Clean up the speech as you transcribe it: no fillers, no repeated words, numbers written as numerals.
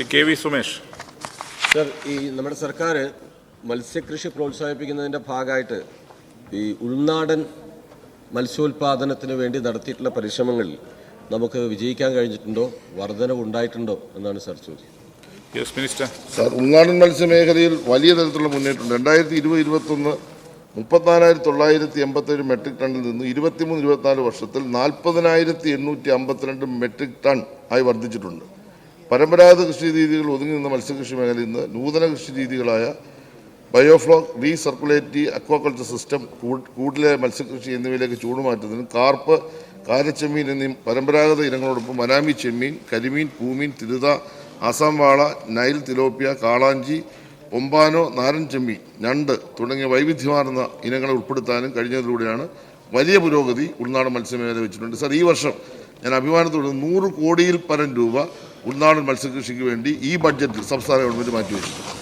Shri K V Sumesh. Sir, ഈ നമ്മുടെ സർക്കാർ മത്സ്യകൃഷി പ്രോത്സാഹിപ്പിക്കുന്നതിൻ്റെ ഭാഗമായിട്ട് ഈ ഉൾനാടൻ മത്സ്യോൽപാദനത്തിന് വേണ്ടി നടത്തിയിട്ടുള്ള പരിശ്രമങ്ങളിൽ നമുക്ക് വിജയിക്കാൻ കഴിഞ്ഞിട്ടുണ്ടോ, വർധനവ് ഉണ്ടായിട്ടുണ്ടോ എന്നാണ് സർ ചോദ്യം. Yes minister. സാർ, ഉൾനാടൻ മത്സ്യമേഖലയിൽ വലിയ തരത്തിലുള്ള മുന്നേറ്റമുണ്ട്. 2020-21 34,987 മെട്രിക് ടണ്ണിൽ നിന്ന് 23-24 വർഷത്തിൽ 40,852 മെട്രിക് ടൺ ആയി വർദ്ധിച്ചിട്ടുണ്ട്. പരമ്പരാഗത കൃഷി രീതികൾ ഒതുങ്ങി നിന്ന മത്സ്യകൃഷി മേഖലയിൽ നിന്ന് നൂതന കൃഷി രീതികളായ ബയോഫ്ലോക്, റീസർക്കുലേറ്ററി അക്വാകൾച്ചർ സിസ്റ്റം, കൂട്ടിലെ മത്സ്യകൃഷി എന്നിവയിലേക്ക് ചൂടുമാറ്റുന്നതിനും കാർപ്പ്, കാരച്ചെമ്മീൻ എന്നീ പരമ്പരാഗത ഇനങ്ങളോടൊപ്പം മനാമി ചെമ്മീൻ, കരിമീൻ, പൂമീൻ, തിരുത, ആസാം വാള, നൈൽ തിലോപ്പിയ, കാളാഞ്ചി, ഒമ്പാനോ, നാരൻ ചെമ്മീൻ, ഞണ്ട് തുടങ്ങിയ വൈവിധ്യമാർന്ന ഇനങ്ങളെ ഉൾപ്പെടുത്താനും കഴിഞ്ഞതിലൂടെയാണ് വലിയ പുരോഗതി ഉൾനാടൻ മത്സ്യമേഖല വെച്ചിട്ടുണ്ട്. സാർ, ഈ വർഷം ഞാൻ അഭിമാനത്തോടെ 100 കോടിയിൽ പരം രൂപ ഉൾനാടൻ മത്സ്യകൃഷിക്ക് വേണ്ടി ഈ ബഡ്ജറ്റിൽ സംസ്ഥാന ഗവൺമെൻറ് മാറ്റിവെച്ചിട്ടുണ്ട്.